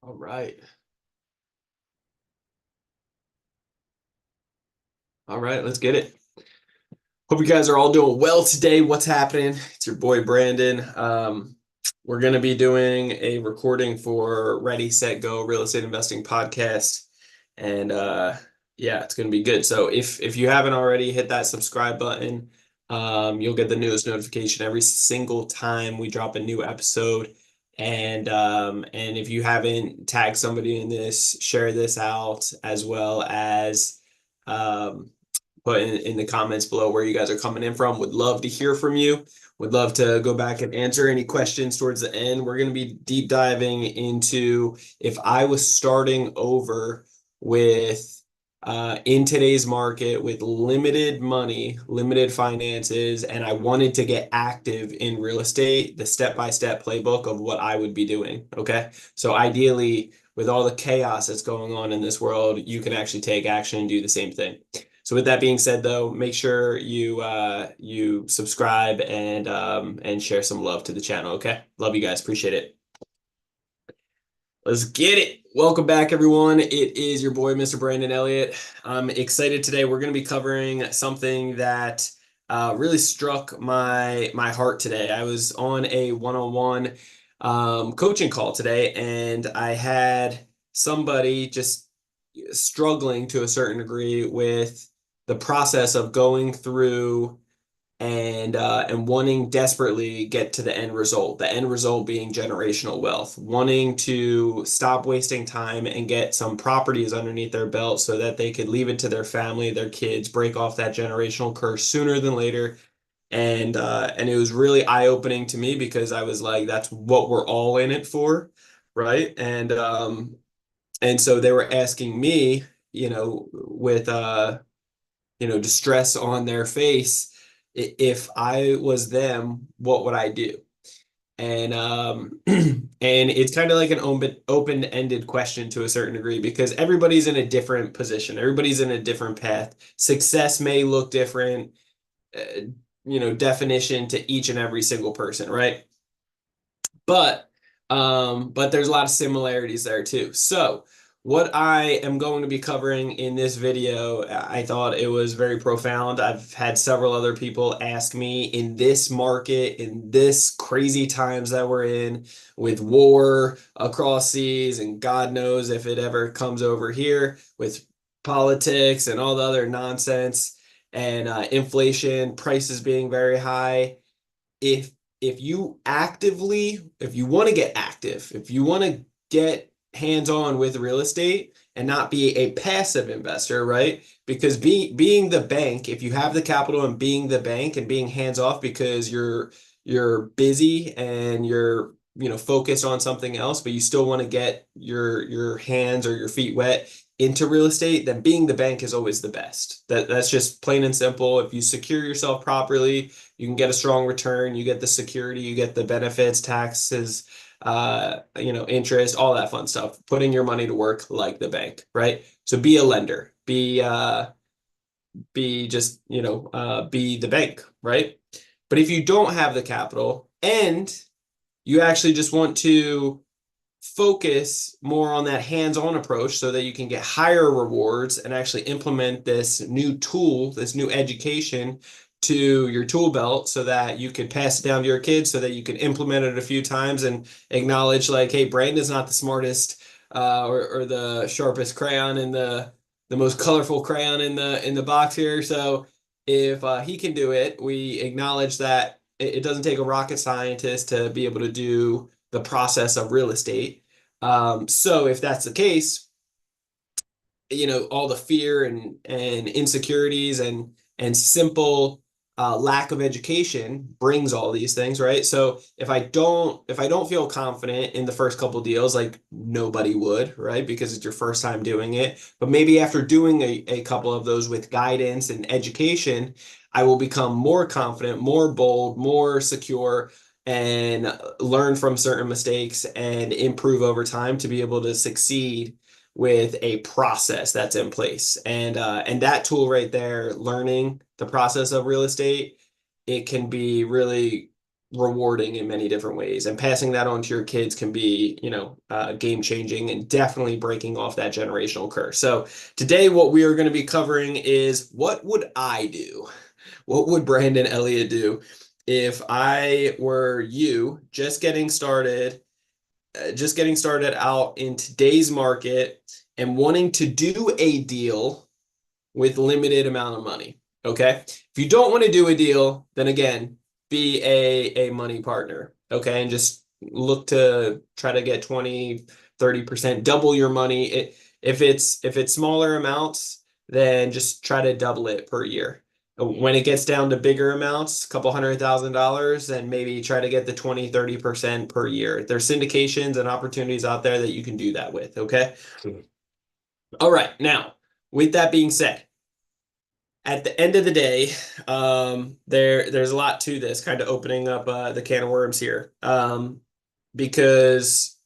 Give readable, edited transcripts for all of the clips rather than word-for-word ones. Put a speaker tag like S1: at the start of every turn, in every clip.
S1: All right. All right, let's get it. Hope you guys are all doing well today. What's happening? It's your boy Brandon. We're going to be doing a recording for Ready, Set, Go Real Estate Investing Podcast. And yeah, it's going to be good. So if you haven't already, hit that subscribe button. You'll get the newest notification every single time we drop a new episode. And if you haven't tagged somebody in this, share this out as well as put in the comments below where you guys are coming in from. Would love to hear from you. Would love to go back and answer any questions towards the end. We're going to be deep diving into if I was starting over with in today's market with limited money, limited finances, and I wanted to get active in real estate, the step-by-step playbook of what I would be doing. Okay. So ideally, with all the chaos that's going on in this world, you can actually take action and do the same thing. So with that being said, though, make sure you subscribe and share some love to the channel. Okay, love you guys, appreciate it. Let's get it. Welcome back, everyone. It is your boy, Mr. Brandon Elliott. I'm excited today. We're going to be covering something that really struck my heart today. I was on a one-on-one coaching call today, and I had somebody just struggling to a certain degree with the process of going through and wanting desperately get to the end result. The end result being generational wealth, wanting to stop wasting time and get some properties underneath their belt so that they could leave it to their family, their kids, break off that generational curse sooner than later. And it was really eye-opening to me because I was like, that's what we're all in it for, right? And so they were asking me, with distress on their face, if I was them, what would I do? And and it's kind of like an open-ended question to a certain degree because everybody's in a different position. Everybody's in a different path. Success may look different, uh, definition to each and every single person, right? But but there's a lot of similarities there too. So what I am going to be covering in this video, I thought it was very profound. I've had several other people ask me in this market, in this crazy times that we're in, with war across seas, and God knows if it ever comes over here with politics and all the other nonsense and inflation, prices being very high. If you want to get active, if you want to get hands-on with real estate and not be a passive investor, right? Because being the bank, if you have the capital and being the bank and being hands-off because you're busy and you're focused on something else, but you still want to get your hands or your feet wet into real estate, then being the bank is always the best. That's just plain and simple. If you secure yourself properly, you can get a strong return, you get the security, you get the benefits, taxes, interest, all that fun stuff. Putting your money to work like the bank, right? So be a lender, be the bank, right? But if you don't have the capital and you actually just want to focus more on that hands-on approach so that you can get higher rewards and actually implement this new tool, this new education to your tool belt so that you can pass it down to your kids so that you can implement it a few times and acknowledge like, hey, Brandon's not the smartest or the sharpest crayon in the most colorful crayon in the box here. So if he can do it, we acknowledge that it doesn't take a rocket scientist to be able to do the process of real estate. So if that's the case, all the fear and insecurities and simple lack of education brings all these things, right? So if I don't feel confident in the first couple deals, like nobody would, right? Because it's your first time doing it. But maybe after doing a couple of those with guidance and education, I will become more confident, more bold, more secure, and learn from certain mistakes and improve over time to be able to succeed with a process that's in place. And that tool right there, learning the process of real estate, it can be really rewarding in many different ways. And passing that on to your kids can be, game changing and definitely breaking off that generational curse. So today, what we are going to be covering is what would I do? What would Brandon Elliott do if I were you just getting started out in today's market and wanting to do a deal with limited amount of money. Okay. If you don't want to do a deal, then again, be a money partner. Okay. And just look to try to get 20, 30%, double your money. If it's smaller amounts, then just try to double it per year. When it gets down to bigger amounts, a couple $100,000, then maybe try to get the 20, 30% per year. There's syndications and opportunities out there that you can do that with. Okay. All right. Now, with that being said, at the end of the day, there's a lot to this, kind of opening up the can of worms here, because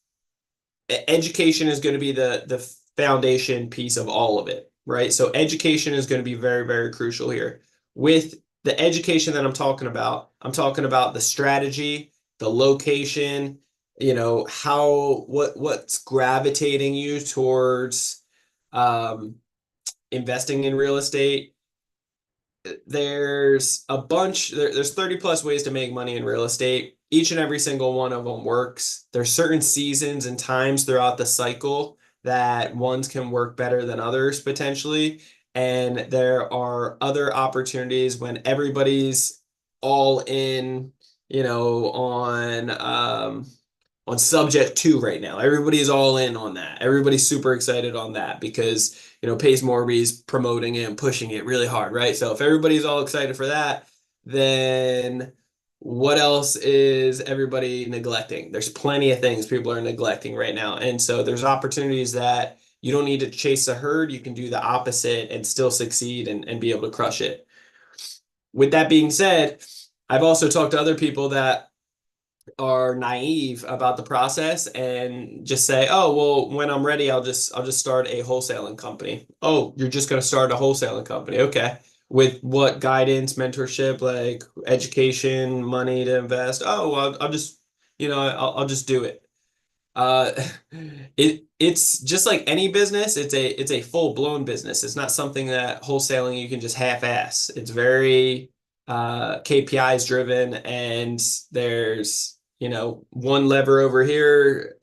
S1: education is going to be the foundation piece of all of it, right? So education is going to be very, very crucial here. With the education that I'm talking about the strategy, the location, what's gravitating you towards investing in real estate. There's 30 plus ways to make money in real estate. Each and every single one of them works. There's certain seasons and times throughout the cycle that ones can work better than others potentially. And there are other opportunities when everybody's all in, on subject to right now. Everybody's all in on that. Everybody's super excited on that because, Pace Morby's promoting it and pushing it really hard, right? So if everybody's all excited for that, then what else is everybody neglecting? There's plenty of things people are neglecting right now. And so there's opportunities that you don't need to chase the herd. You can do the opposite and still succeed and be able to crush it. With that being said, I've also talked to other people that are naive about the process and just say, "Oh, well, when I'm ready, I'll just start a wholesaling company." Oh, you're just going to start a wholesaling company. Okay. With what guidance, mentorship, like education, money to invest? Oh, well, I'll just do it. Uh, it's just like any business. It's a full-blown business. It's not something that wholesaling you can just half-ass. It's very KPIs driven, and there's one lever over here.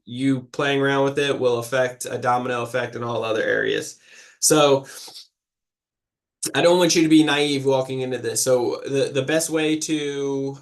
S1: You playing around with it will affect a domino effect in all other areas. So I don't want you to be naive walking into this. So the best way to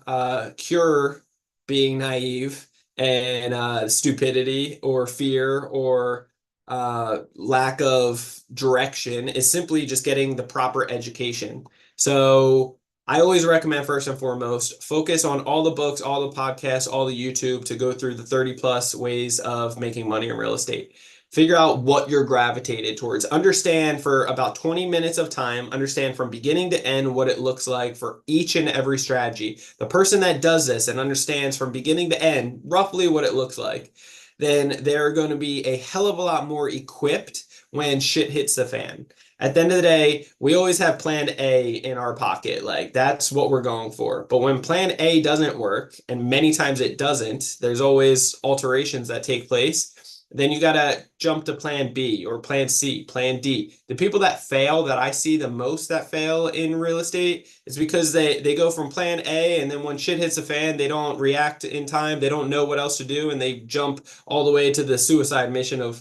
S1: cure being naive and stupidity or fear or lack of direction is simply just getting the proper education. So I always recommend first and foremost, focus on all the books, all the podcasts, all the YouTube to go through the 30 plus ways of making money in real estate. Figure out what you're gravitated towards. Understand for about 20 minutes of time, understand from beginning to end what it looks like for each and every strategy. The person that does this and understands from beginning to end roughly what it looks like, then they're going to be a hell of a lot more equipped when shit hits the fan. At the end of the day, we always have plan A in our pocket. Like that's what we're going for. But when plan A doesn't work, and many times it doesn't, there's always alterations that take place. Then you got to jump to plan B or plan C, plan D. The people that fail, that I see the most that fail in real estate, is because they go from plan A, and then when shit hits the fan, they don't react in time. They don't know what else to do, and they jump all the way to the suicide mission of,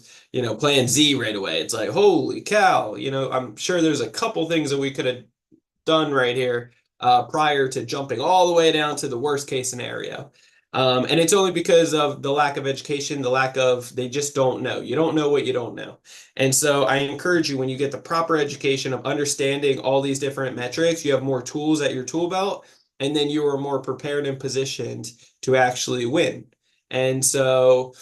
S1: plan Z right away. It's like, holy cow, I'm sure there's a couple things that we could have done right here prior to jumping all the way down to the worst case scenario. And it's only because of the lack of education, they just don't know. You don't know what you don't know. And so I encourage you, when you get the proper education of understanding all these different metrics, you have more tools at your tool belt, and then you are more prepared and positioned to actually win. And so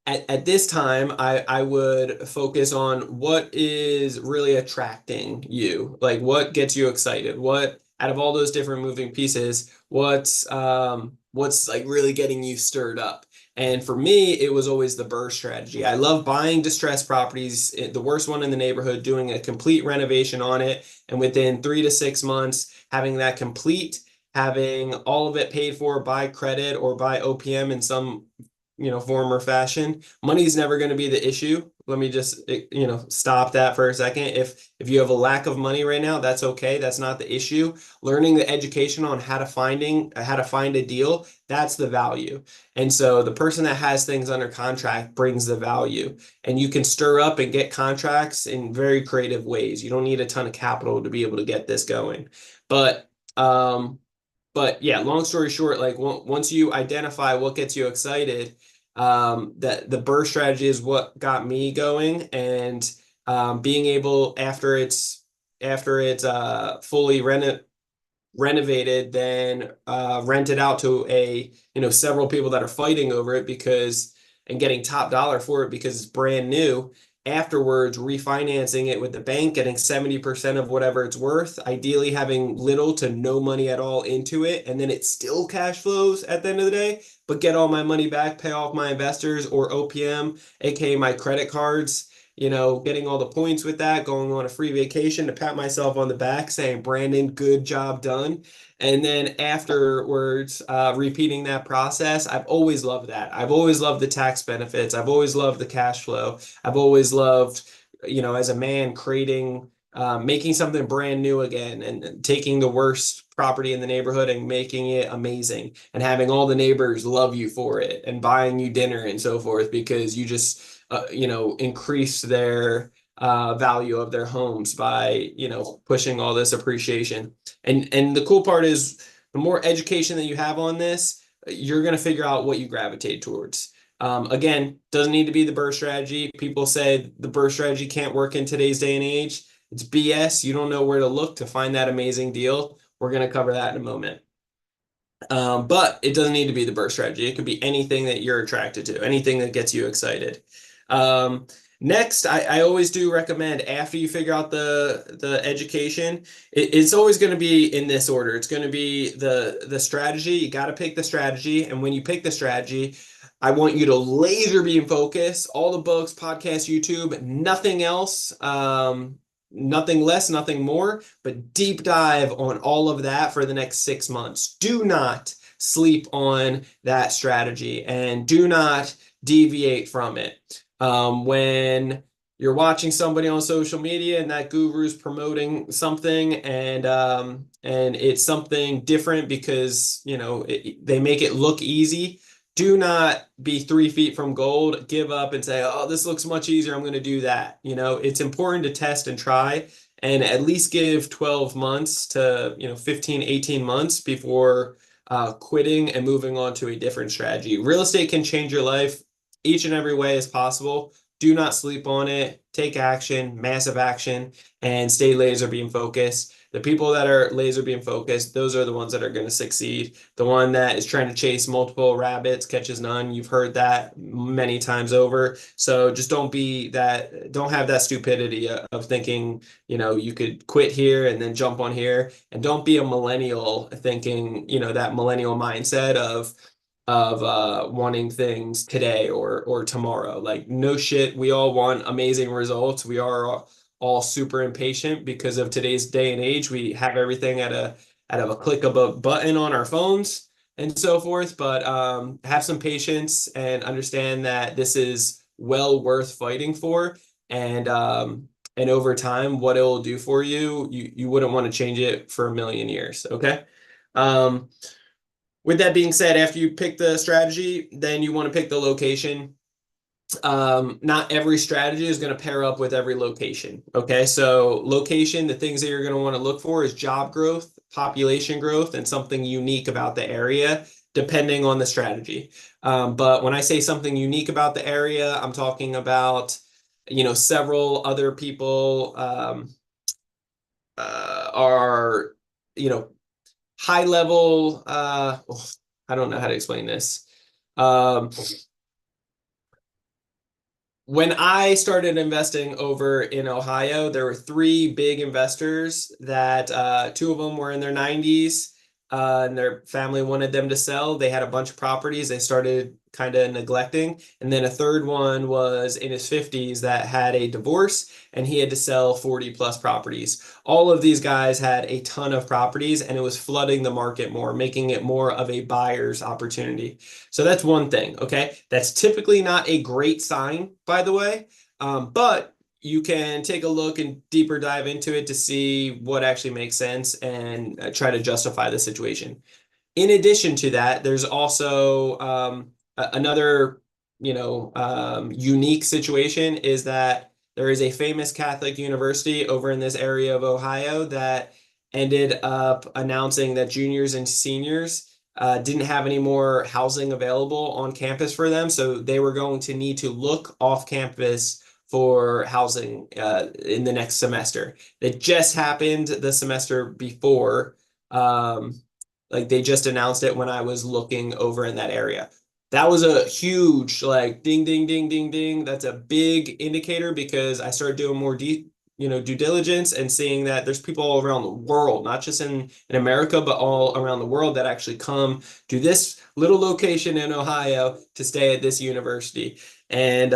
S1: at this time, I would focus on what is really attracting you, like what gets you excited, what out of all those different moving pieces, what's like really getting you stirred up. And for me, it was always the BRRRR strategy. I love buying distressed properties, the worst one in the neighborhood, doing a complete renovation on it, and within 3 to 6 months, having that complete, having all of it paid for by credit or by OPM in some, form or fashion. Money is never going to be the issue. Let me just, stop that for a second. If you have a lack of money right now, that's okay. That's not the issue. Learning the education on how to find a deal, that's the value. And so the person that has things under contract brings the value. And you can stir up and get contracts in very creative ways. You don't need a ton of capital to be able to get this going. But but yeah, long story short, like once you identify what gets you excited, that the burst strategy is what got me going, and being able after it's fully renovated, then rent it out to several people that are fighting over it because and getting top dollar for it because it's brand new. Afterwards, refinancing it with the bank, getting 70% of whatever it's worth, ideally having little to no money at all into it, and then it still cash flows at the end of the day, but get all my money back, pay off my investors or OPM, aka my credit cards, getting all the points with that, going on a free vacation to pat myself on the back, saying, Brandon, good job done. And then afterwards, repeating that process. I've always loved that. I've always loved the tax benefits. I've always loved the cash flow. I've always loved, as a man, making something brand new again and taking the worst property in the neighborhood and making it amazing and having all the neighbors love you for it and buying you dinner and so forth because you just increase their value of their homes by, pushing all this appreciation. And the cool part is the more education that you have on this, you're going to figure out what you gravitate towards. Again, doesn't need to be the burst strategy. People say the burst strategy can't work in today's day and age. It's BS. You don't know where to look to find that amazing deal. We're going to cover that in a moment. But it doesn't need to be the burst strategy. It could be anything that you're attracted to, anything that gets you excited. Next, I always do recommend after you figure out the education, it's always going to be in this order. It's going to be the strategy. You got to pick the strategy. And when you pick the strategy, I want you to laser beam focus, all the books, podcasts, YouTube, nothing else. Nothing less, nothing more, but deep dive on all of that for the next 6 months. Do not sleep on that strategy and do not deviate from it. When you're watching somebody on social media and that guru's promoting something and it's something different because they make it look easy, do not be 3 feet from gold, give up and say, oh, this looks much easier, I'm going to do that. It's important to test and try and at least give 12 months to 15, 18 months before quitting and moving on to a different strategy. Real estate can change your life each and every way as possible. Do not sleep on it. Take action, massive action, and stay laser beam focused. The people that are laser beam focused, those are the ones that are going to succeed. The one that is trying to chase multiple rabbits catches none. You've heard that many times over. So just don't have that stupidity of thinking, you could quit here and then jump on here. And don't be a millennial thinking, that millennial mindset of wanting things today or tomorrow. Like, no shit, we all want amazing results. We are all super impatient because of today's day and age. We have everything at a click of a button on our phones and so forth. But have some patience and understand that this is well worth fighting for. And over time, what it will do for you, you wouldn't want to change it for a million years. Okay. With that being said, after you pick the strategy, then you want to pick the location. Not every strategy is going to pair up with every location. Okay, so location, the things that you're going to want to look for is job growth, population growth, and something unique about the area, depending on the strategy. But when I say something unique about the area, I'm talking about, several other people are, high level. I don't know how to explain this. When I started investing over in Ohio, there were 3 big investors that 2 of them were in their 90s. and their family wanted them to sell. They had a bunch of properties they started kind of neglecting. And then a third one was in his 50s that had a divorce and he had to sell 40 plus properties. All of these guys had a ton of properties and it was flooding the market more, making it more of a buyer's opportunity. So that's one thing, okay? That's typically not a great sign, by the way, but you can take a look and deeper dive into it to see what actually makes sense and try to justify the situation. In addition to that, there's also another, unique situation is that there is a famous Catholic university over in this area of Ohio that ended up announcing that juniors and seniors didn't have any more housing available on campus for them, so they were going to need to look off campus for housing in the next semester. It just happened the semester before. Like they just announced it when I was looking over in that area. That was a huge like ding ding ding ding ding. That's a big indicator because I started doing more due diligence and seeing that there's people all around the world, not just in America, but all around the world that actually come to this little location in Ohio to stay at this university. And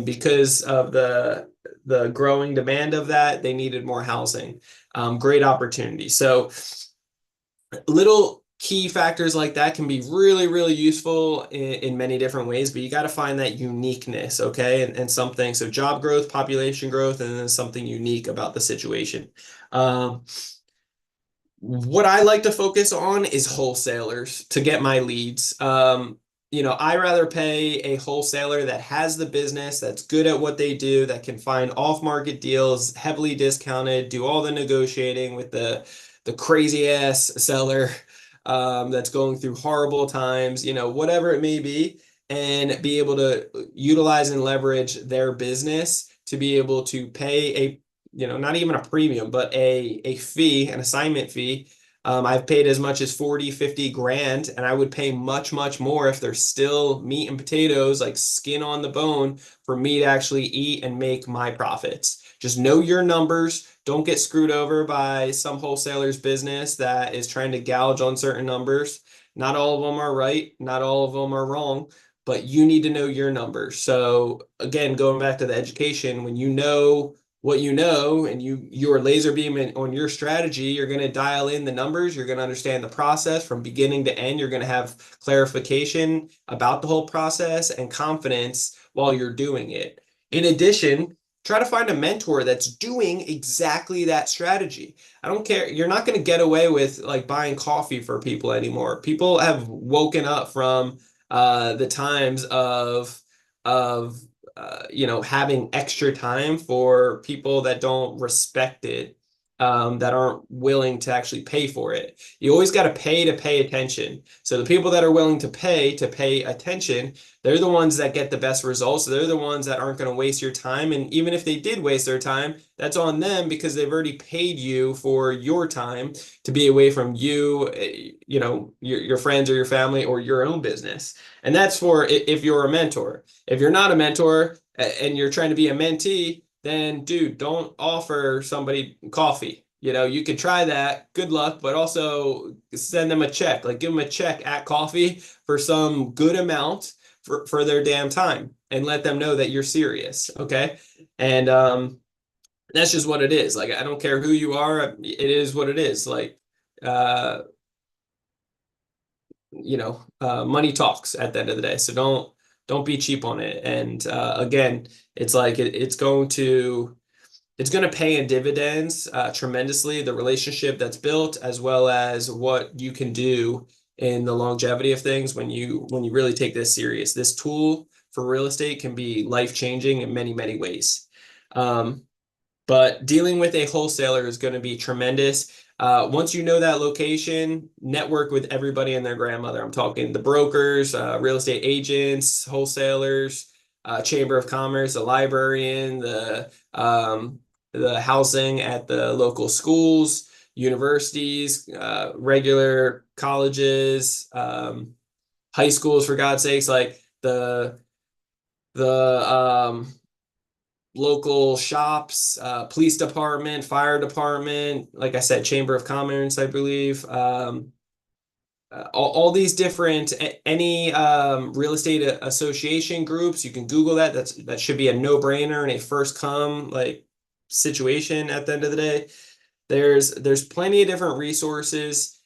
S1: because of the growing demand of that, they needed more housing. Great opportunity. So little key factors like that can be really, really useful in many different ways, but you got to find that uniqueness, okay? And something, so job growth, population growth, and then something unique about the situation. Um, what I like to focus on is wholesalers to get my leads. I rather pay a wholesaler that has the business, that's good at what they do, that can find off-market deals, heavily discounted, do all the negotiating with the crazy ass seller that's going through horrible times, whatever it may be, and be able to utilize and leverage their business to be able to pay not even a premium, but a fee, an assignment fee. I've paid as much as 40, 50 grand, and I would pay much, much more if there's still meat and potatoes, like skin on the bone, for me to actually eat and make my profits. Just know your numbers. Don't get screwed over by some wholesaler's business that is trying to gouge on certain numbers. Not all of them are right, not all of them are wrong, but you need to know your numbers. So again, going back to the education, when you know what you know and you're laser beaming on your strategy, you're going to dial in the numbers, you're going to understand the process from beginning to end, you're going to have clarification about the whole process and confidence while you're doing it. In addition, try to find a mentor that's doing exactly that strategy. I don't care, you're not going to get away with like buying coffee for people anymore. People have woken up from the times of having extra time for people that don't respect it, that aren't willing to actually pay for it. You always got to pay attention. So the people that are willing to pay attention, they're the ones that get the best results. They're the ones that aren't going to waste your time. And even if they did waste their time, that's on them because they've already paid you for your time to be away from you, your friends or your family or your own business. And that's for if you're a mentor. If you're not a mentor and you're trying to be a mentee, then dude, don't offer somebody coffee. You could try that. Good luck, but also send them a check. Like give them a check at coffee for some good amount for their damn time and let them know that you're serious. Okay. And that's just what it is. Like I don't care who you are, it is what it is. Like uh money talks at the end of the day. So don't be cheap on it. And again, it's like it's going to pay in dividends tremendously, the relationship that's built, as well as what you can do in the longevity of things when you really take this serious. This tool for real estate can be life-changing in many, many ways. But dealing with a wholesaler is going to be tremendous. Once you know that location, network with everybody and their grandmother. I'm talking the brokers, real estate agents, wholesalers, chamber of commerce, the librarian, the housing at the local schools, universities, regular colleges, high schools, for God's sakes, like the local shops, police department, fire department, like I said, chamber of commerce, I believe. all these different any real estate association groups. You can Google that. That should be a no-brainer and a first come like situation at the end of the day. There's plenty of different resources,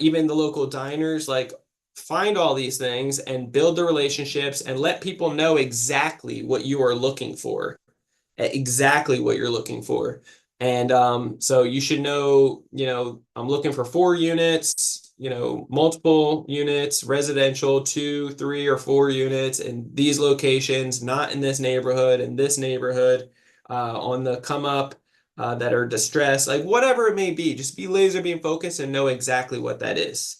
S1: even the local diners, like find all these things and build the relationships and let people know exactly what you are looking for, exactly what you're looking for. And so you should know, I'm looking for 4 units, multiple units, residential, 2, 3, or 4 units in these locations, not in this neighborhood, in this neighborhood, on the come up, that are distressed, like whatever it may be, just be laser beam focused and know exactly what that is.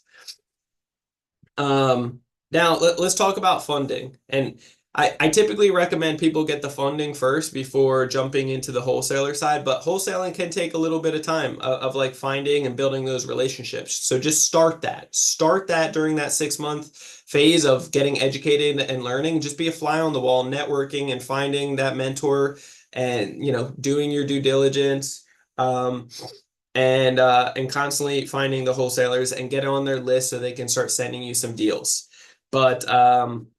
S1: Um, Now let's talk about funding. And I typically recommend people get the funding first before jumping into the wholesaler side, but wholesaling can take a little bit of time of like finding and building those relationships. So just start that. Start that during that 6 month phase of getting educated and learning. Just be a fly on the wall, networking and finding that mentor and doing your due diligence. Um, and constantly finding the wholesalers and get on their list so they can start sending you some deals. But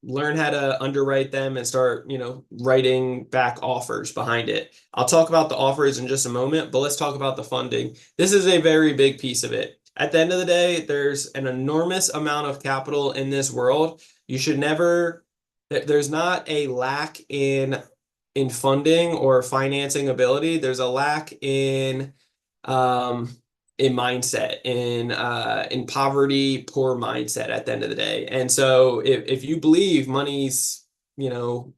S1: learn how to underwrite them and start, writing back offers behind it. I'll talk about the offers in just a moment, but let's talk about the funding. This is a very big piece of it. At the end of the day, there's an enormous amount of capital in this world. You should never, there's not a lack in funding or financing ability. There's a lack um, in mindset, in poverty, poor mindset at the end of the day. And so if you believe money's, you know,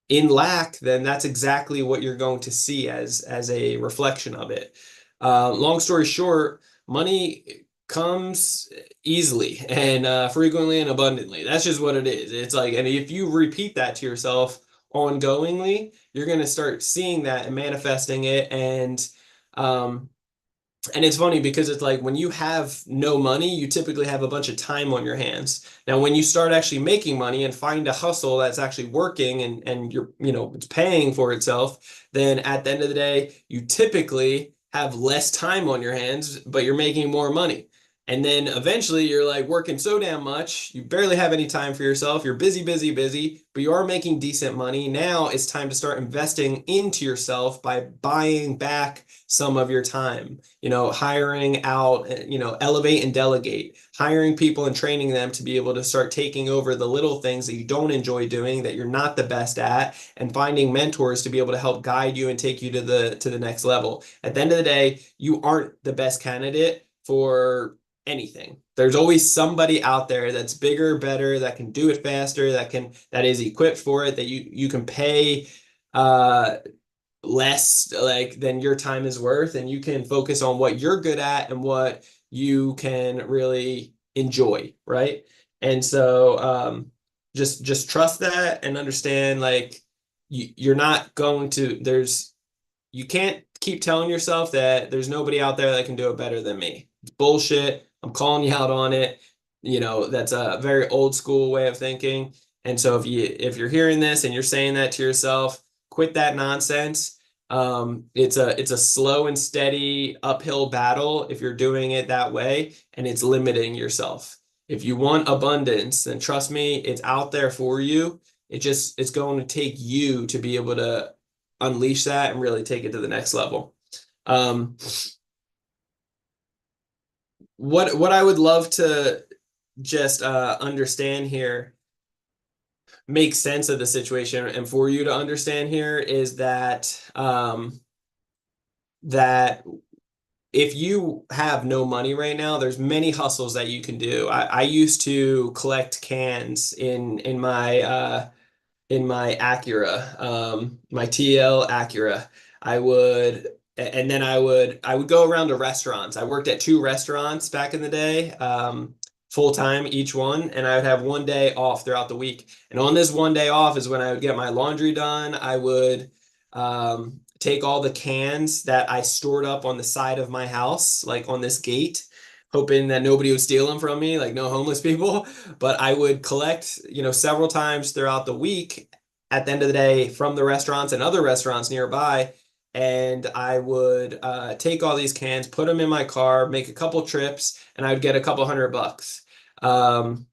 S1: in lack, then that's exactly what you're going to see as a reflection of it. Long story short, money comes easily and frequently and abundantly. That's just what it is. It's like, and if you repeat that to yourself ongoingly, you're going to start seeing that and manifesting it. Um, and it's funny because it's like when you have no money, you typically have a bunch of time on your hands. Now, when you start actually making money and find a hustle that's actually working and you're, it's paying for itself, then at the end of the day, you typically have less time on your hands, but you're making more money. And then eventually you're like working so damn much, you barely have any time for yourself. You're busy, busy, busy, but you are making decent money. Now it's time to start investing into yourself by buying back some of your time, hiring out, elevate and delegate, hiring people and training them to be able to start taking over the little things that you don't enjoy doing, that you're not the best at, and finding mentors to be able to help guide you and take you to the next level. At the end of the day, you aren't the best candidate for anything. There's always somebody out there that's bigger, better, that can do it faster, that is equipped for it, that you can pay less like than your time is worth, and you can focus on what you're good at and what you can really enjoy, right? And so just trust that and understand, like, you're not going to you can't keep telling yourself that there's nobody out there that can do it better than me. It's bullshit. I'm calling you out on it. That's a very old school way of thinking. And so if you're hearing this and you're saying that to yourself, quit that nonsense. It's a slow and steady uphill battle if you're doing it that way, and it's limiting yourself. If you want abundance, then trust me, it's out there for you. It's going to take you to be able to unleash that and really take it to the next level. Um, what I would love to just understand here, make sense of the situation, and for you to understand here is that if you have no money right now, there's many hustles that you can do. I used to collect cans in my Acura, my TL Acura. I would, and then I would go around to restaurants. I worked at 2 restaurants back in the day, full time each one, and I would have one day off throughout the week. And on this one day off is when I would get my laundry done. I would take all the cans that I stored up on the side of my house, like on this gate, hoping that nobody would steal them from me, like no homeless people. But I would collect, several times throughout the week at the end of the day from the restaurants and other restaurants nearby. And I would take all these cans, put them in my car, make a couple trips, and I would get a couple $100. Um,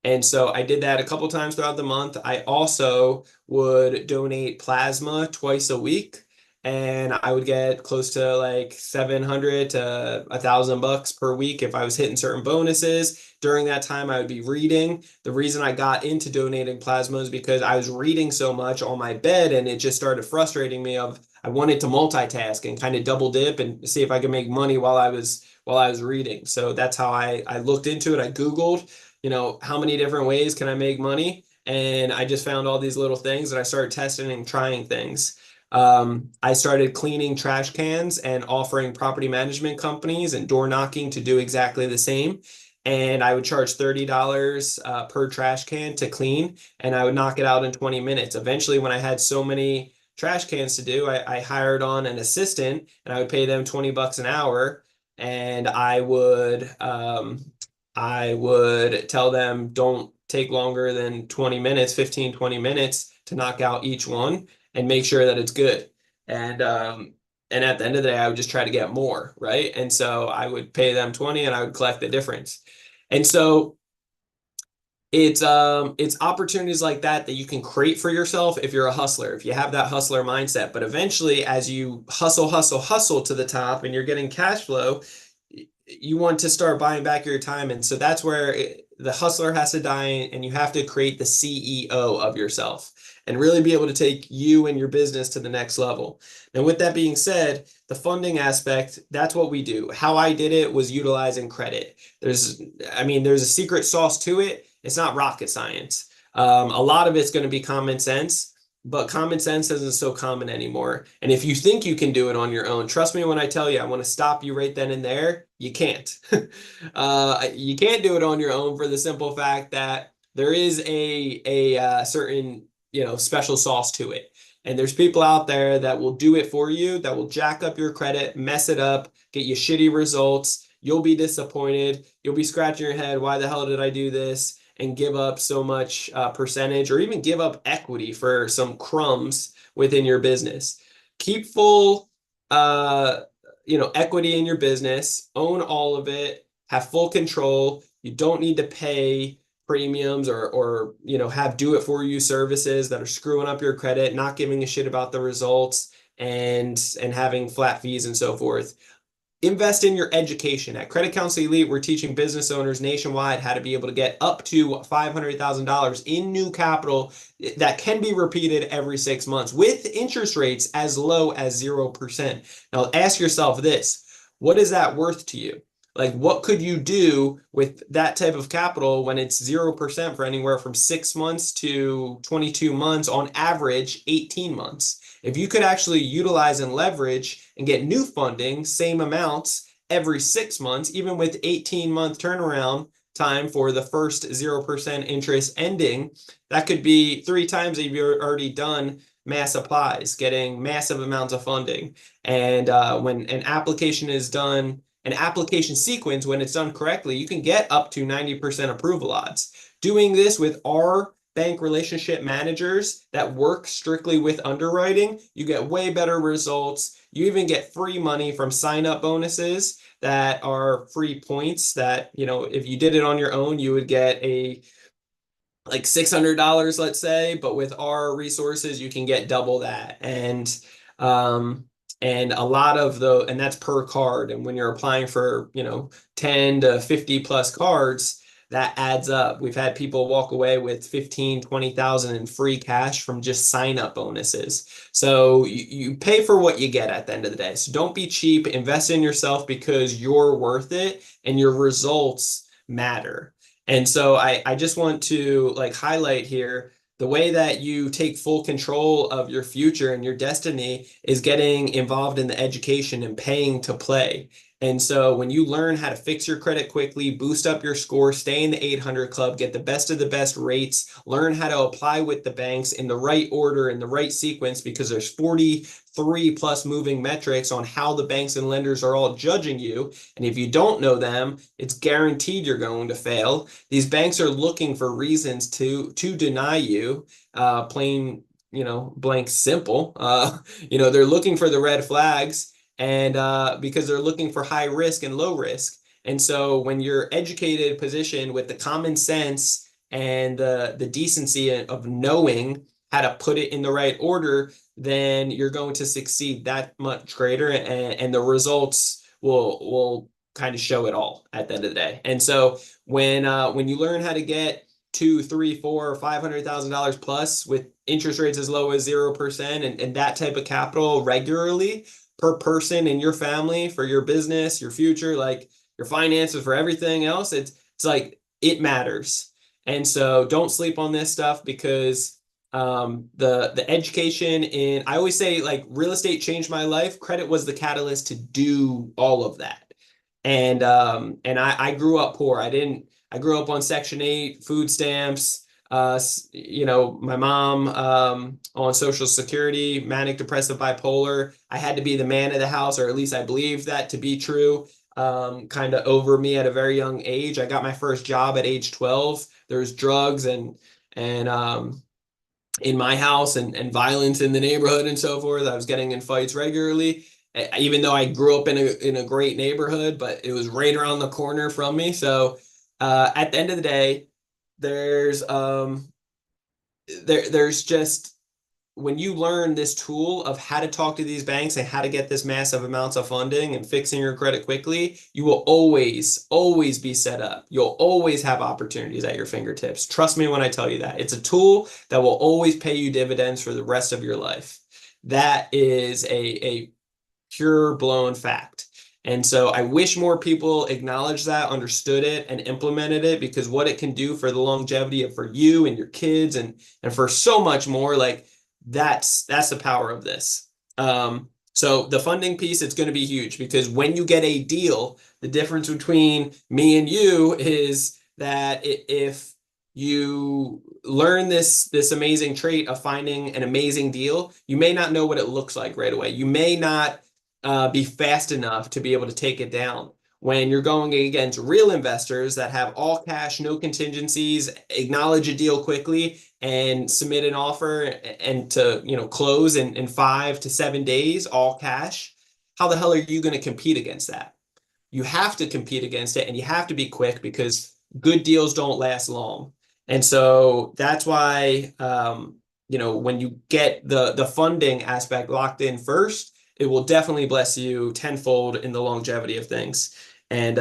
S1: and so I did that a couple times throughout the month. I also would donate plasma twice a week, and I would get close to like 700 to 1,000 bucks per week if I was hitting certain bonuses. During that time, I would be reading. The reason I got into donating plasma is because I was reading so much on my bed, and it just started frustrating me. I wanted to multitask and kind of double dip and see if I could make money while I was reading. So that's how I looked into it. I Googled, how many different ways can I make money? And I just found all these little things and I started testing and trying things. I started cleaning trash cans and offering property management companies and door knocking to do exactly the same. And I would charge $30 per trash can to clean, and I would knock it out in 20 minutes. Eventually, when I had so many trash cans to do, I hired on an assistant and I would pay them 20 bucks an hour. And I would tell them don't take longer than 20 minutes, 15, 20 minutes to knock out each one and make sure that it's good. And at the end of the day, I would just try to get more, right? And so I would pay them 20 and I would collect the difference. And so it's opportunities like that that you can create for yourself if you're a hustler, if you have that hustler mindset. But eventually, as you hustle, hustle, hustle to the top and you're getting cash flow, you want to start buying back your time. And so that's where the hustler has to die, and you have to create the CEO of yourself and really be able to take you and your business to the next level. And with that being said, the funding aspect, that's what we do. How I did it was utilizing credit. There's a secret sauce to it. It's not rocket science. A lot of it's going to be common sense, but common sense isn't so common anymore. And if you think you can do it on your own, trust me when I tell you, I want to stop you right then and there. You can't. You can't do it on your own for the simple fact that there is a certain, special sauce to it. And there's people out there that will do it for you, that will jack up your credit, mess it up, get you shitty results. You'll be disappointed. You'll be scratching your head. Why the hell did I do this? And give up so much percentage or even give up equity for some crumbs within your business. Keep full, equity in your business, own all of it, have full control. You don't need to pay premiums or have do it for you services that are screwing up your credit, not giving a shit about the results and having flat fees and so forth. Invest in your education. At Credit Counsel Elite, we're teaching business owners nationwide how to be able to get up to $500,000 in new capital that can be repeated every 6 months with interest rates as low as 0%. Now, ask yourself this: what is that worth to you? Like, what could you do with that type of capital when it's 0% for anywhere from 6 months to 22 months, on average, 18 months? If you could actually utilize and leverage and get new funding, same amounts every 6 months, even with 18-month turnaround time for the first 0% interest ending, that could be 3 times if you've already done mass applies, getting massive amounts of funding. And when an application is done, an application sequence, when it's done correctly, you can get up to 90% approval odds. Doing this with our bank relationship managers that work strictly with underwriting, you get way better results. You even get free money from sign-up bonuses that are free points that, if you did it on your own, you would get like $600, let's say, but with our resources, you can get double that. And a lot of and that's per card. And when you're applying for, 10 to 50 plus cards, that adds up. We've had people walk away with 15, 20,000 in free cash from just sign up bonuses. So you pay for what you get at the end of the day. So don't be cheap. Invest in yourself because you're worth it and your results matter. And so I just want to highlight here the way that you take full control of your future and your destiny is getting involved in the education and paying to play. And so when you learn how to fix your credit quickly, boost up your score, stay in the 800 club, get the best of the best rates, learn how to apply with the banks in the right order, in the right sequence, because there's 43 plus moving metrics on how the banks and lenders are all judging you. And if you don't know them, it's guaranteed you're going to fail. These banks are looking for reasons to deny you, plain, blank simple. They're looking for the red flags, and because they're looking for high risk and low risk. And so when you're educated, positioned with the common sense and the decency of knowing how to put it in the right order, then you're going to succeed that much greater, and the results will kind of show it all at the end of the day. And so when you learn how to get two, three, four, or $500,000 plus with interest rates as low as 0% and that type of capital regularly per person in your family for your business, your future, like your finances, for everything else, it's like it matters. And so don't sleep on this stuff, because the education in, I always say, like, real estate changed my life. Credit was the catalyst to do all of that. And I grew up poor. I grew up on Section 8 food stamps. My mom on Social Security, manic depressive bipolar. I had to be the man of the house, or at least I believed that to be true. Kind of over me at a very young age. I got my first job at age 12. There's drugs and in my house, and violence in the neighborhood and so forth. I was getting in fights regularly, even though I grew up in a great neighborhood, but it was right around the corner from me. So at the end of the day, there's there's just, when you learn this tool of how to talk to these banks and how to get this massive amounts of funding and fixing your credit quickly, you will always be set up. You'll always have opportunities at your fingertips. Trust me when I tell you that. It's a tool that will always pay you dividends for the rest of your life. That is a pure blown fact. And so I wish more people acknowledged that, understood it, and implemented it, because what it can do for the longevity of for you and your kids and for so much more, like that's the power of this. So the funding piece, it's going to be huge, because when you get a deal, the difference between me and you is that if you learn this amazing trait of finding an amazing deal, you may not know what it looks like right away. You may not be fast enough to be able to take it down. When you're going against real investors that have all cash, no contingencies, acknowledge a deal quickly and submit an offer and to, close in 5 to 7 days, all cash, how the hell are you going to compete against that? You have to compete against it, and you have to be quick, because good deals don't last long. And so that's why, when you get the funding aspect locked in first, it will definitely bless you tenfold in the longevity of things. And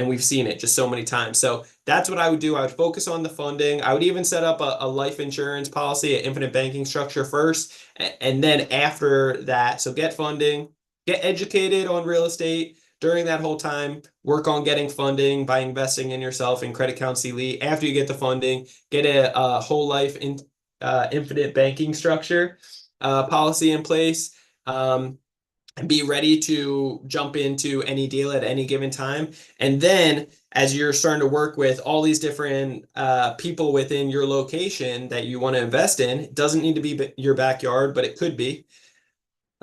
S1: we've seen it just so many times. So that's what I would do. I would focus on the funding. I would even set up a life insurance policy, an infinite banking structure first. And then after that, so get funding, get educated on real estate during that whole time, work on getting funding by investing in yourself in Credit Counsel Elite. After you get the funding, get a whole life infinite banking structure policy in place. And be ready to jump into any deal at any given time. And then as you're starting to work with all these different people within your location that you want to invest in, it doesn't need to be your backyard, but it could be.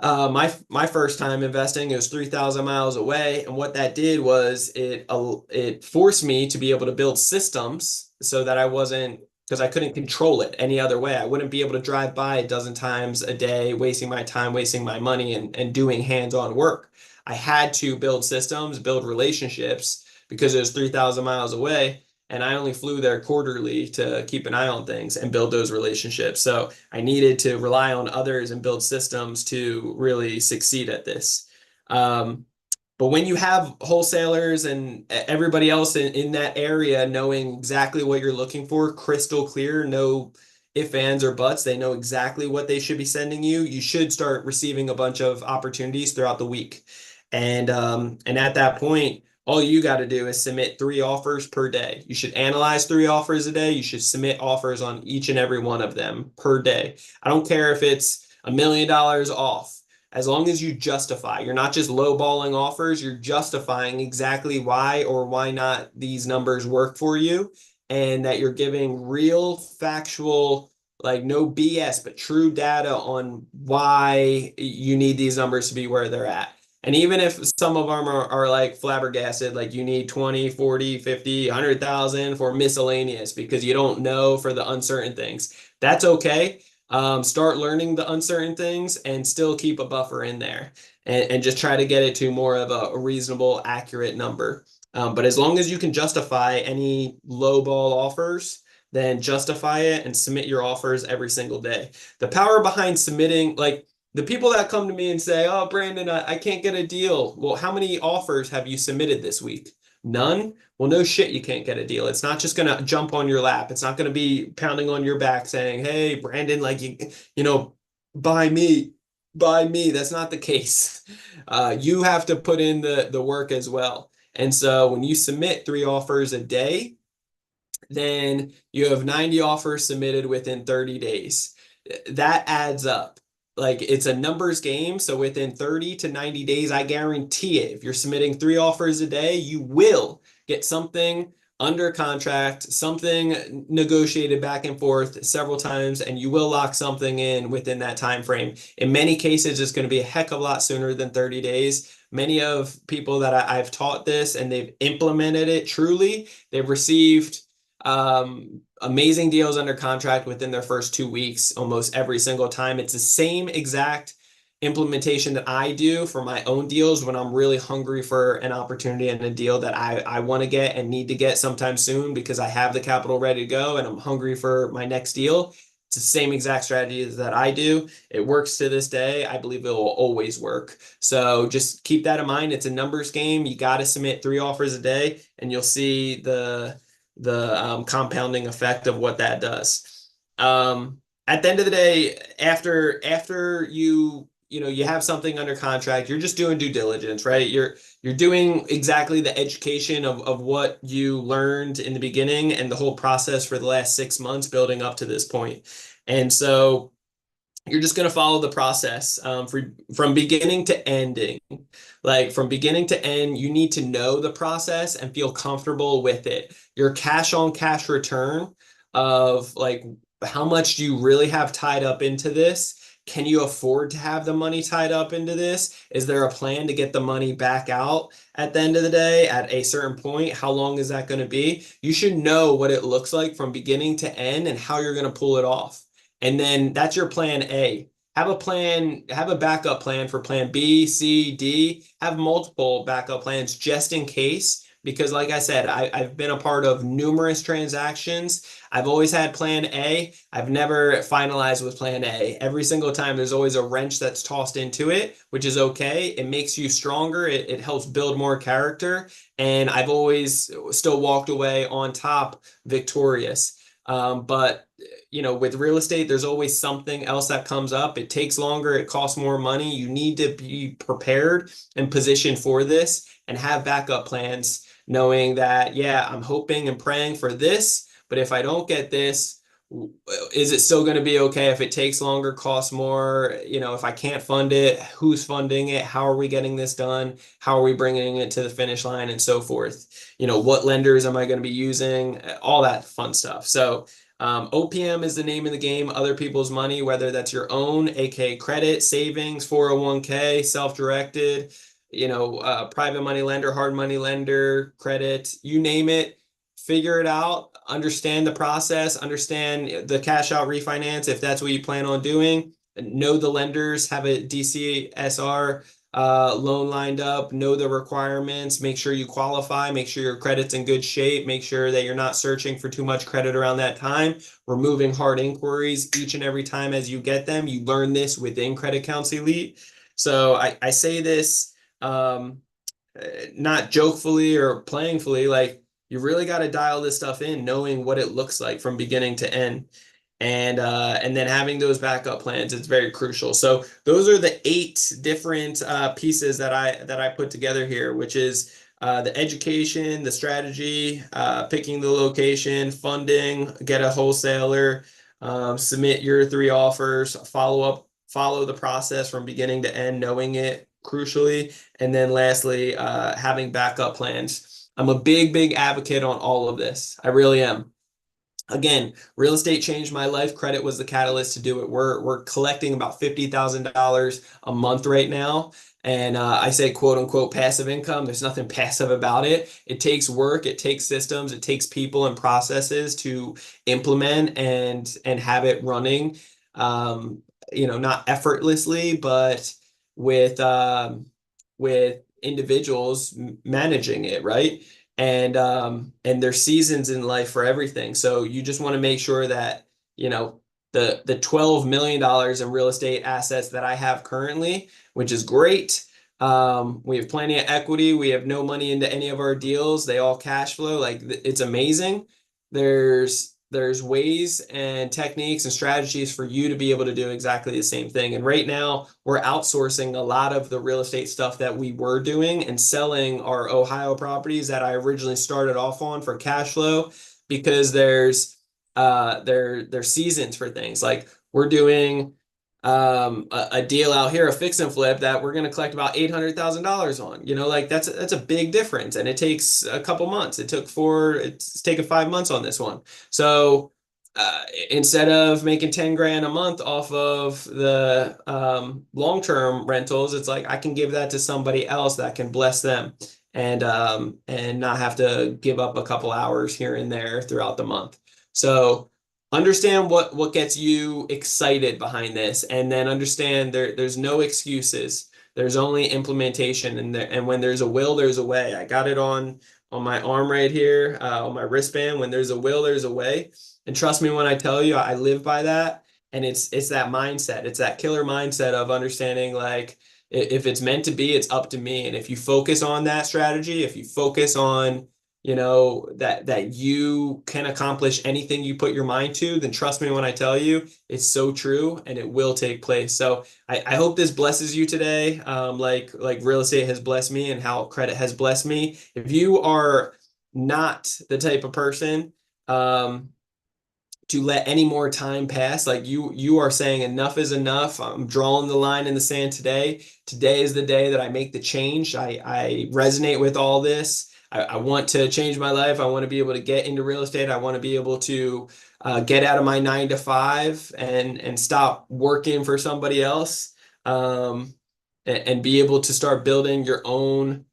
S1: My first time investing, it was 3,000 miles away, and what that did was it forced me to be able to build systems so that I wasn't, because I couldn't control it any other way. I wouldn't be able to drive by a dozen times a day, wasting my time, wasting my money, and doing hands-on work. I had to build systems, build relationships, because it was 3,000 miles away. And I only flew there quarterly to keep an eye on things and build those relationships. So I needed to rely on others and build systems to really succeed at this. But when you have wholesalers and everybody else in that area knowing exactly what you're looking for, crystal clear, no ifs, ands, or buts, they know exactly what they should be sending you, you should start receiving a bunch of opportunities throughout the week. And at that point, all you got to do is submit 3 offers per day. You should analyze 3 offers a day. You should submit offers on each and every one of them per day. I don't care if it's $1 million off. As long as you justify, you're not just lowballing offers, you're justifying exactly why or why not these numbers work for you, and that you're giving real factual, like no BS, but true data on why you need these numbers to be where they're at. And even if some of them are like flabbergasted, like you need 20, 40, 50, 100,000 for miscellaneous because you don't know for the uncertain things, that's okay. Start learning the uncertain things and still keep a buffer in there, and just try to get it to more of a reasonable, accurate number. But as long as you can justify any low ball offers, then justify it and submit your offers every single day. The power behind submitting, like the people that come to me and say, "Oh, Brandon, I can't get a deal." Well, how many offers have you submitted this week? None? Well, no shit, you can't get a deal. It's not just gonna jump on your lap. It's not gonna be pounding on your back saying, "Hey, Brandon, like you know, buy me, buy me." That's not the case. You have to put in the work as well. And so when you submit 3 offers a day, then you have 90 offers submitted within 30 days. That adds up. Like it's a numbers game. So within 30 to 90 days, I guarantee it, if you're submitting 3 offers a day, you will get something under contract, something negotiated back and forth several times, and you will lock something in within that time frame. In many cases, it's going to be a heck of a lot sooner than 30 days. Many of people that I've taught this and they've implemented it truly, they've received amazing deals under contract within their first 2 weeks, almost every single time. It's the same exact implementation that I do for my own deals when I'm really hungry for an opportunity and a deal that I want to get and need to get sometime soon because I have the capital ready to go and I'm hungry for my next deal. It's the same exact strategy that I do. It works to this day. I believe it will always work. So just keep that in mind. It's a numbers game. You got to submit 3 offers a day and you'll see the compounding effect of what that does. At the end of the day, after you have something under contract, you're just doing due diligence, right? You're doing exactly the education of what you learned in the beginning and the whole process for the last 6 months building up to this point. And so you're just going to follow the process from beginning to ending. Like from beginning to end, you need to know the process and feel comfortable with it. Your cash on cash return of like how much do you really have tied up into this? Can you afford to have the money tied up into this? Is there a plan to get the money back out at the end of the day at a certain point? How long is that going to be? You should know what it looks like from beginning to end and how you're going to pull it off. And then that's your plan A. Have a plan, have a backup plan for plan B, C, D. Have multiple backup plans just in case. Because, like I said, I've been a part of numerous transactions. I've always had plan A. I've never finalized with plan A. Every single time, there's always a wrench that's tossed into it, which is okay. It makes you stronger. It helps build more character. And I've always still walked away on top victorious. But with real estate, there's always something else that comes up. It takes longer, it costs more money. You need to be prepared and positioned for this and have backup plans, knowing that, yeah, I'm hoping and praying for this, but if I don't get this, is it still going to be okay if it takes longer, costs more? If I can't fund it, who's funding it? How are we getting this done? How are we bringing it to the finish line and so forth? What lenders am I going to be using? All that fun stuff. So OPM is the name of the game, other people's money, whether that's your own, aka credit, savings, 401k, self-directed, private money lender, hard money lender, credit, you name it, figure it out, understand the process, understand the cash out refinance if that's what you plan on doing, know the lenders, have a DCSR loan lined up, know the requirements, make sure you qualify, make sure your credit's in good shape, make sure that you're not searching for too much credit around that time, removing hard inquiries each and every time as you get them. You learn this within Credit Counsel Elite. So I say this not jokefully or playingfully, like you really got to dial this stuff in, knowing what it looks like from beginning to end. And then having those backup plans is very crucial. So those are the 8 different pieces that I put together here, which is the education, the strategy, picking the location, funding, get a wholesaler, submit your 3 offers, follow the process from beginning to end, knowing it crucially, and then lastly, having backup plans. I'm a big advocate on all of this. I really am. Again, real estate changed my life. Credit was the catalyst to do it. We're collecting about $50,000 a month right now. And I say quote unquote passive income. There's nothing passive about it. It takes work, it takes systems, it takes people and processes to implement and have it running. Not effortlessly, but with with individuals managing it, right? and there's seasons in life for everything. So you just want to make sure that, you know, the $12 million in real estate assets that I have currently, which is great. We have plenty of equity. We have no money into any of our deals. They all cash flow. Like it's amazing. There's ways and techniques and strategies for you to be able to do exactly the same thing. And right now, we're outsourcing a lot of the real estate stuff that we were doing and selling our Ohio properties that I originally started off on for cash flow because there's seasons for things. Like we're doing a deal out here, a fix and flip that we're going to collect about $800,000 on. You know, like that's a big difference, and it takes a couple months. It's taken 5 months on this one. So instead of making 10 grand a month off of the long-term rentals, it's like I can give that to somebody else that can bless them and not have to give up a couple hours here and there throughout the month. So understand what gets you excited behind this, and then understand there's no excuses. There's only implementation, and when there's a will, there's a way. I got it on my arm right here, on my wristband. When there's a will, there's a way. And trust me when I tell you, I live by that. And it's that mindset. It's that killer mindset of understanding like if it's meant to be, it's up to me. And if you focus on that strategy, if you focus on that you can accomplish anything you put your mind to, then trust me when I tell you it's so true and it will take place. So I hope this blesses you today, like real estate has blessed me and how credit has blessed me. If you are not the type of person to let any more time pass, like you are saying enough is enough, I'm drawing the line in the sand today is the day that I make the change. I resonate with all this. I want to change my life. I want to be able to get into real estate. I want to be able to get out of my 9 to 5 and stop working for somebody else, and be able to start building your own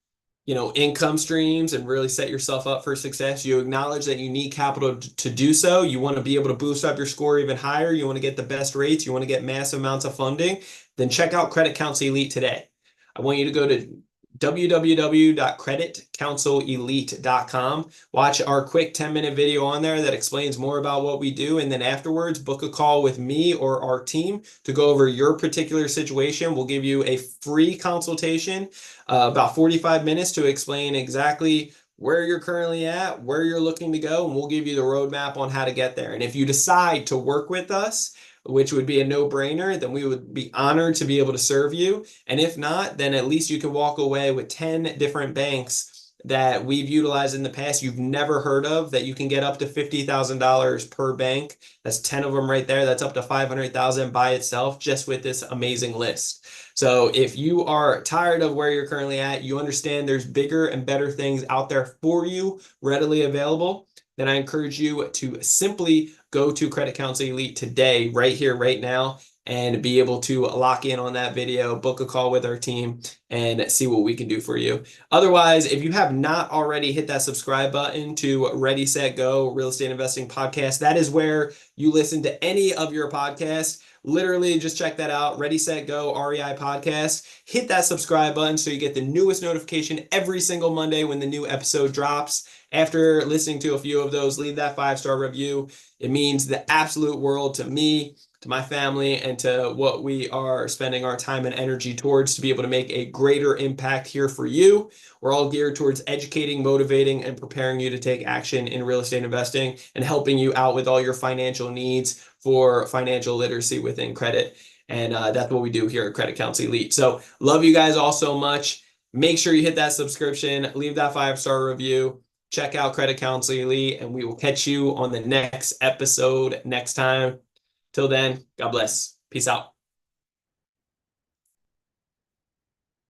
S1: income streams and really set yourself up for success. You acknowledge that you need capital to do so. You want to be able to boost up your score even higher. You want to get the best rates. You want to get massive amounts of funding. Then check out Credit Counsel Elite today. I want you to go to www.creditcounselelite.com. Watch our quick 10-minute video on there that explains more about what we do. And then afterwards, book a call with me or our team to go over your particular situation. We'll give you a free consultation, about 45 minutes to explain exactly where you're currently at, where you're looking to go, and we'll give you the roadmap on how to get there. And if you decide to work with us, which would be a no-brainer, then we would be honored to be able to serve you. And if not, then at least you can walk away with 10 different banks that we've utilized in the past you've never heard of, that you can get up to $50,000 per bank. That's 10 of them right there. That's up to $500,000 by itself just with this amazing list. So if you are tired of where you're currently at, you understand there's bigger and better things out there for you readily available, then I encourage you to simply go to Credit Counsel Elite today, right here, right now, and be able to lock in on that video, book a call with our team, and see what we can do for you. Otherwise, if you have not already hit that subscribe button to Ready, Set, Go Real Estate Investing Podcast, that is where you listen to any of your podcasts. Literally, just check that out, Ready, Set, Go REI Podcast. Hit that subscribe button so you get the newest notification every single Monday when the new episode drops. After listening to a few of those, leave that 5-star review. It means the absolute world to me, to my family, and to what we are spending our time and energy towards to be able to make a greater impact here for you. We're all geared towards educating, motivating, and preparing you to take action in real estate investing and helping you out with all your financial needs for financial literacy within credit. And that's what we do here at Credit Counsel Elite. So love you guys all so much. Make sure you hit that subscription, leave that 5-star review. Check out Credit Counsel Elite, and we will catch you on the next episode next time. Till then, God bless. Peace out.